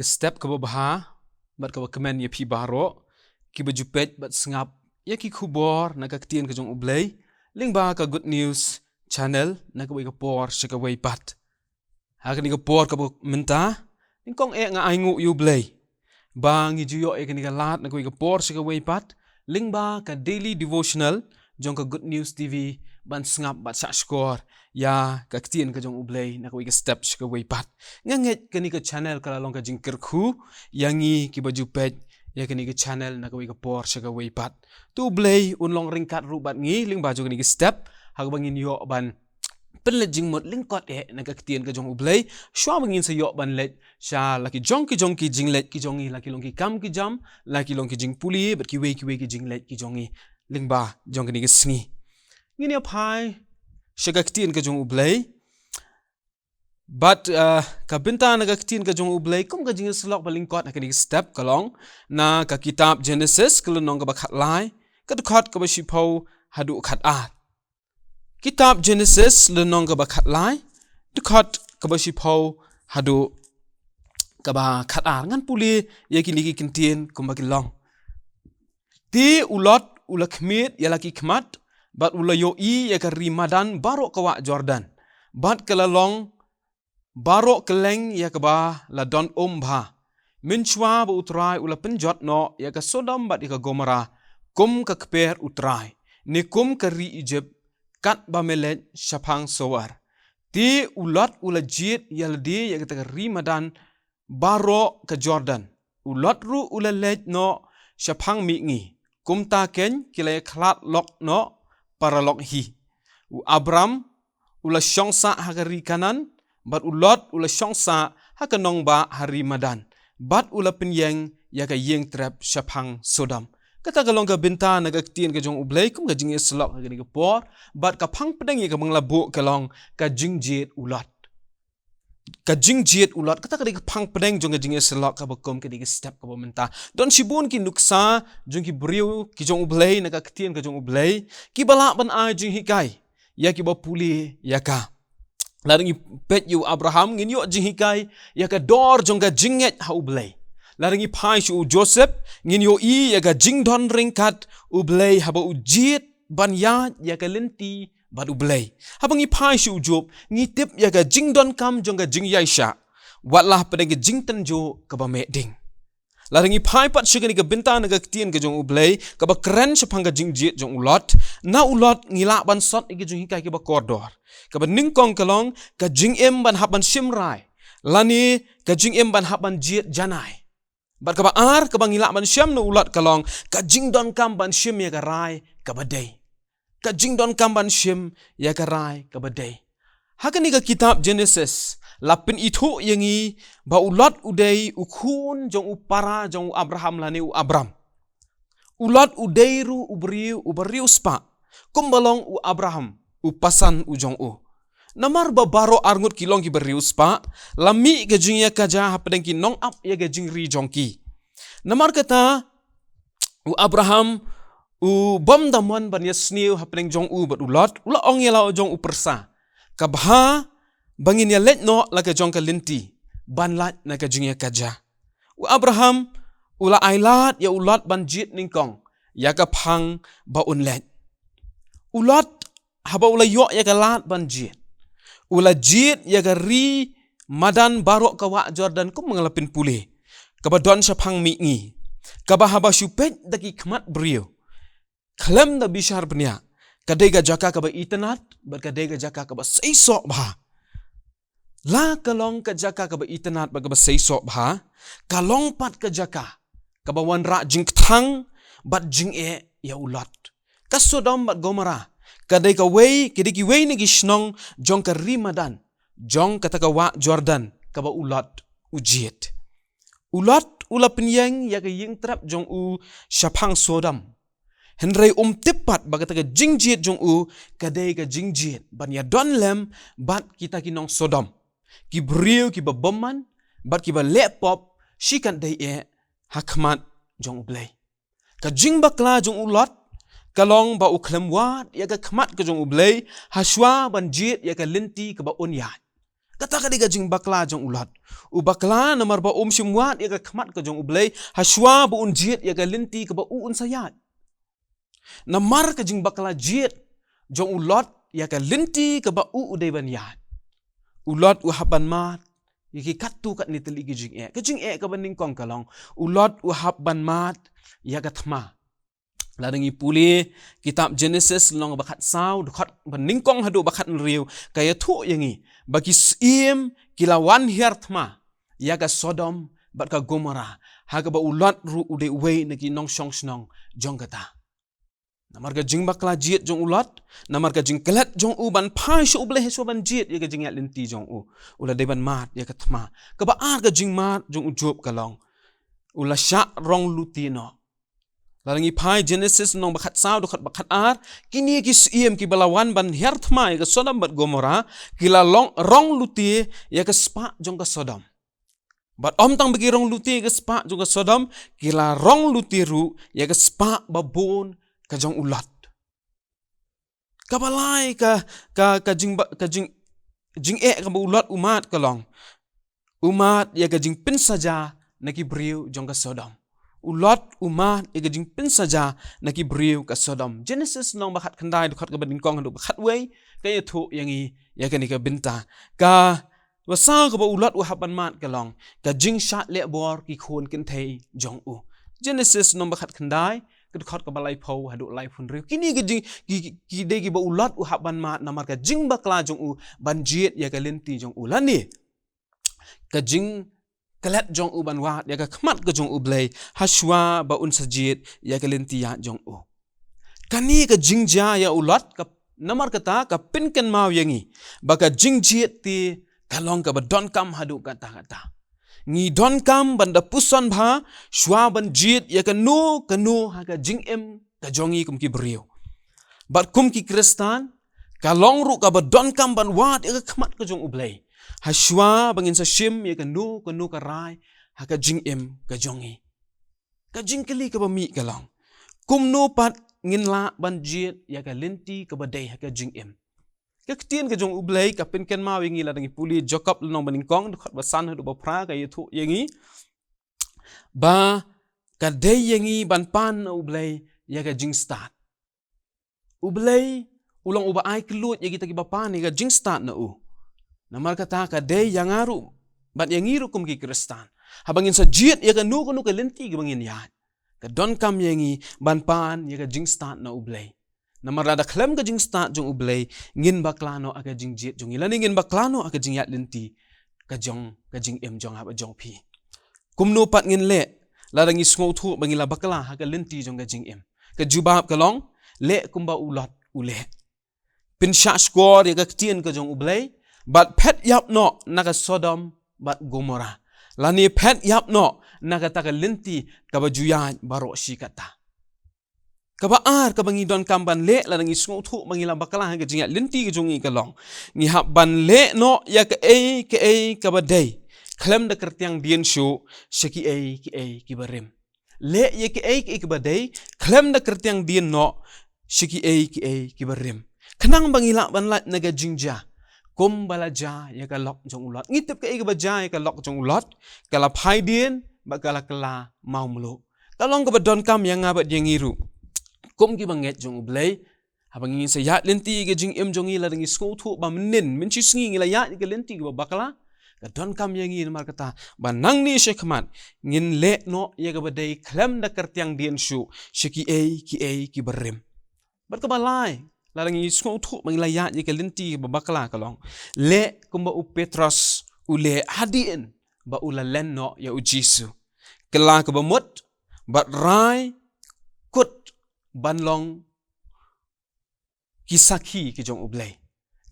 ke step ke baha bat ke kemen ye pi baro ki bajupet bat sngap ya ki khubor na ka tien ka jong ublay ling ba ka good news channel na ka ka por se ka way pat ha ka ni ka por ka menta ning kong e nga ai ngu yu blay ba ngi juyo e ka ni ka lat na ka por se ka way pat ling ba ka daily devotional jong ka good news tv ban sngap bat sa score ya ka tien ka jong ublay na ka step se ka way pat nganget ka ni ka channel ka long ka jingkir khu yangi ki bajupet ya kini ke channel na kawi ka por sa kawi pat tu blay unlong ringkat rubat ngi ling baju kini ke step hag bangin yo ban penlejing mot ling kot e na ka tien ka jong ublay shwa bangin sa yo ban let sha laki jong ki jing let ki jongi laki long ki kam ki jam laki long ki jing puli bat ki we ki jing let ki jongi ling ba jong kini ke sngi ngini pai sha ka tien ka jong ublay but kabinta na kaktin ka jong ublay kum ka jing slok baling kot na kini step kalong na ka kitab Genesis kalunong ka bakhat lai ka dukhat ka bashipau hadu khat at kitab Genesis lunong ka bakhat lai dukhat ka bashipau hadu ka ba khat at ngan puli ye kini ki kintien kum bakilong ti ulot ulakmit ya laki khmat bat ulayo I ya ka rimadan baro kawa Jordan bat kalalong baro keleng ya kaba la don bha minchwa bu utrai ula penjot no ya ka Sodom bat ya ka Gomora kum ka kper utrai ni kum ka ri Egypt kat ba melet shapang sowar ti ulot ula jit ya ldi ya ka rimadan baro ka Jordan ulot ru ula let no shapang mi ngi kum ta ken kilay klat lok no para lok hi u Abram ula shongsa hagari kanan bat ulot ula shongsa hakanong ba hari madan bat ula penyeng ya ka yeng trap shapang Sodom kata kalong ka binta na ka tien ka jong ublay kum ka jing islok ka ni ka por bat ka phang pedang ya ka manglabu kalong ka jing jet ulot kata ka ka phang pedang jong ka jing islok ka bakom ka ni ka step ka minta don shibun ki nuksa jong ki briu ki jong ublay na ka tien ka jong ublay ki bala ban a jing hikai ya ki ba puli ya ka laring pet yu Abraham ngin yo jinghikai ya ka dor jong ka jinget ha ublay laring pai shu Joseph ngin yo I ya ka jingdon ringkat ublay haba ujit ban ya ka lenti bad ublay habang pai shu Job ngi tip ya ka jingdon kam jong ka jing Yaisha watlah pedang ka jingtan jo ka ba meding laring pai pat shigani ka binta na ka tien ka jong ublay ka ba kren shapang ka jingjit jong ulot na ulot ngila ban sot igi jong hikai ka ba kordor ka ba ningkong kalong ka jing ban haban shimrai lani ka jing ban haban jit janai bat ka ba ar ka ba ngila ban sham no ulot kalong ka jing don kam ban shim ya ka rai ka ba day ka jing don kam ban shim ya ka rai ka ba day hakani ka kitab Genesis lapin itu yangi ba ulot udai ukun jong upara jong Abraham lani u Abram ulot udairu ubariu spa kumbalong u Abraham upasan ujong u namar babaro arngut kilong ki bariu spa lami ke jingya kaja hapdeng ki nong up ya ke jingri jongki namar kata u Abraham u bom damon ban yasniu hapdeng jong u bat ulot ula ong yala jong u persa kabha bangin ya let no la ka jong ka linti ban lat na ka jingya kaja u Abraham ula ailat ya ulot ban jit ningkong ya ka phang ba unlet ulot haba ula yo ya ka lat ban jit ula jit ya ka ri madan barok ka wa Jordan kum mengalapin pule ka ba don shapang mi ngi ka ba haba shupet daki khmat brio khlem da bishar bnya kadai ga jaka ka ba itanat bat kadai ga jaka ka ba seisok ba la kalong ka jaka ka ba itanat ba ka ba seisok ba kalong pat ka jaka ka ba wan ra jing thang bat jing ya ulot ka Sodom bat Gomora kadai ka wei kidi ki wei ni gishnong jong ka rimadan jong kata ka wa Jordan ka ba ulot ujiet ulot ula penyeng ya ka ying trap jong u shapang Sodom henrei tipat ba kata ka jingjiet jong u kadai ka jingjiet ban ya don lem bat kita kinong Sodom ki briu ki ba bomman bat ki ba lepop shikan dai hakmat jong ublay ka jing bakla jong ulot kalong ba uklem wat ya ka khmat ka jong ublay haswa ban jit ya ka linti ka ba unyat Kata ka diga jing bakla jong ulat. U bakla na marba simwat ya ka khamat ka jong ublay. Haswa bu un jiet ya ka linti ka ba un sayat. Na mar ka jing bakla jiet jong ulat ya ka linti ka ba uday ban yat. Ulat u haban mat. Yaki katu kat ni teligi jing ka jing ka baning kong kalong. Ulat u haban mat ya ka thma. Ladangi puli kitab Genesis long bakat saw dukat beningkong hadu bakat nriu kaya tu yangi bagi sim kilawan hiartma yaga Sodom bat ka Gomora haga ba ulat ru ude we nagi nong shong snong jong kata namarga jing bakla jiet jong ulat namarga jing kelat jong u ban pai shu ble heso ban jiet yaga jing yat linti jong u ula de ban mat yaga thma ka ba ar ga jing mat jong u job kalong ula sha rong lutino. Larangi pai Genesis nong bakat saw dukat bakat ar kini ki sim ki balawan ban herthma ya Sodom bat Gomora kila rong luti ya ka spa jong ka Sodom bat tang bagi rong luti ka spa jong ka Sodom kila rong luti ru ya ka spa babon ka jong ulat kabalai ka jing ka ulat umat kalong umat ya ka jing pin saja naki briu jong ka Sodom. Ulat umat igajing pin saja naki briu ka Sodom. Genesis nong bakat kandai dukat ka beningkong hadu bakat way kaya tu yangi ya ka ni ka binta ka wasa ka ba ulat u haban mat kalong ka jing shat le bor ki khon kin thei jong u. Genesis nong bakat kandai ka dukat ka balai pau hadu lai phun riu kini ka jing ki de ki ba ulat u haban mat namar ka jing bakla jong u banjit ya ka linti jong u lani ka jing kalat jong u ban wat ya ka khmat ka jong u blay haswa ba un sajit ya ka linti ya jong u kani ka jingja ya ulat ka namar kata ka pinken mau yangi baka jingjit ti kalong ka ba don kam hadu kata ngi don kam banda puson bha shwa ban jit ya ka no ha ka jing ka jongi kum ki brio bat kum ki kristan kalong ru ka ba don kam ban wat ya ka khmat ka jong u blay haswa bangin sa shim ya ka nu ka rai ha ka jing ka jongi ka jing kali ka ba mi kalong kum no pat ngin la ban jit ya ka linti ka ba dai ha ka jing ka ktien ka jong ublay ka pin ken ma wingi la dangi puli Jacob long baning kong khat ba san hadu ba pra ka yetu yangi ba ka dai yangi ban pan ublay ya ka jing start ublay ulang uba ai kelut ya kita ki ba pan ka jing start na u namar kata ka day yang aru bat yang iru kum ki kristan habangin sa jiet ya ka nu ka lenti ki bangin yat ka don kam yangi ban pan ya ka jing start na ublay namar ada klem ka jing start jong ublay ngin baklano aka jing jiet jong ilani ngin baklano aka jing yat lenti ka jing jong ha ba jong pi kum no pat ngin le la rangi sngo thu bangila bakla ha ka lenti jong ka jing ka jubab kalong le kumba ulat ule pin sha score ya ka ktien ka jong ublay bat pet yap no naga Sodom bat Gomora lani pet yap no naga taka linti kaba juyan baro shi kata kaba ar kaba ngi don kamban le la ngi sngo thu mangila bakala ga jinga linti ga jongi kalong ngi hab ban le no ya ka kaba day klem da kertiang dien shu shaki ki barim le ya ka ba day klem da kertiang dien no shaki ki barim kenang bangila ban lat naga jingja kum balaja ya ka lok jong ulat ngitip ka iga baja ya ka lok jong ulat kala phai dien ba kala mau mulu kalong ka badon kam yang ngabat yang iru kum ki banget jong ublay habang ngin sa yat lenti ga jing jong ila dangi sko thu ba menin min chi sngi ngila yat ka lenti ga bakala ka don kam yang ngin mar kata banang ni shekman ngin le no ya ga badai klam da kertiang dien shu shiki ki berim bar ka balai larangi sko thu mangila yat ya ka lenti ba bakala kalong le kumba u Petros ule hadien ba ula len no ya u Jisu kala ka ba mut bat rai kut banlong kisaki ki jong ublay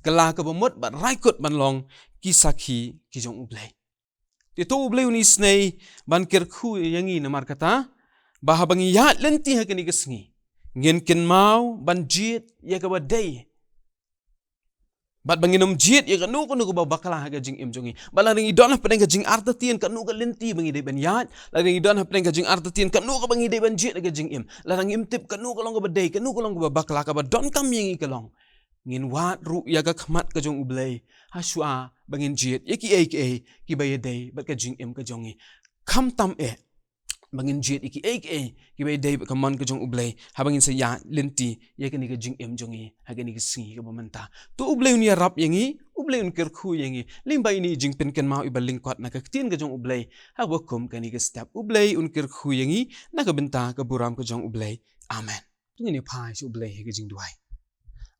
kala ka ba mut bat rai kut banlong kisaki ki jong ublay ti to ublay uni snei ban kerkhu yangi na markata ba habangi yat lenti ha kani kesngi ngin kin mau ban jit ya ka ba day bat banginom jit ya ka nu ko ba bakala ha jing jongi bala ring idon ha pedeng jing artatien ka nu ka lenti bangi de ben yat la ring idon ha pedeng jing artatien ka nu ka bangi de ben jit ka jing la ring tip ka nu ka long ka ba day ka nu ka long ka ba bakala ka ba don kam yangi ka long ngin wat ru ya ka khmat ka jong ublei ha shua bangin jet ye ki ki ba ye dei bat ka jing em ka jongi kham tam bangin jet ki ki ba dei ka man ka jong ublei ha bangin sa ya lenti ye ka ni ka jing em jongi ha ka ni ka singi ka bomanta to ublei ni rap yengi ublei un ker khu yengi limba ini jing pen ken ma iba lingkwat na ka tien ka jong ublei ha wakum ka ni ka step ublei un ker khu yengi na ka benta ka buram ka jong ublei amen tungini phai su ublei he ka jing duai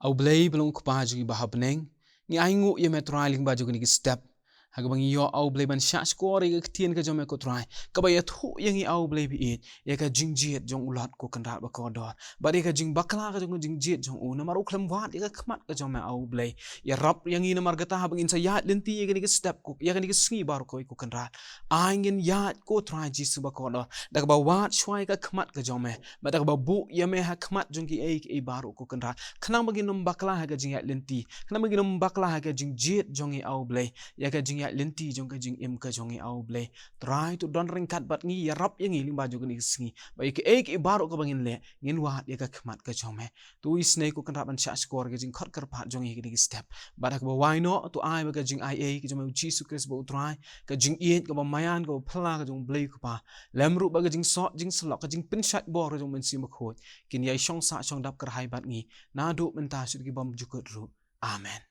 au blei belong kupa jugi bahabneng ni aingu ye metrai ling ba jugi ni step hagbang yo au blei ban sha score ga tien ka jome ko try ka ba ya thu yangi au blei bi it ya ka jing jet jong ulat ko kan ra ba ko dor ba de ka jing bakla ka jong jet jong u na maru khlem wat ya ka khmat ka jome au blei ya rap yangi na margata habang in sa ya lenti ya ni step ko ya ni sngi bar ko kan ra aingin ya ko try ji su ba ko dor da ba wat shwai ka khmat ka jome ba da ba bu ya me ha khmat jong ki e bar ko kan ra khnang bagin num bakla ha ka jing ya lenti khnang bagin num bakla ha ka jing jet jong i au blei ya ka jing ya lenti jong ka jing em ka jong i au blei try to don ring kat bat ngi ya rap yang i limba jong ni sngi ba ik baro ka bangin le ngin wa ya ka khmat ka jome tu is nei ko kan ra ban sha score ka jing khot kar phat jong i ni step ba da ba why no to ai ba ka jing ia ka jong jesus christ ba try ka jing it ka ba mayan ka phla ka jong blei ka pa lemru ba ka jing so jing slok ka jing pin shat bor ka jong men si ma khot kin yai shong sa shong dap kar hai bat ngi na do men ta su ki bam jukut ru amen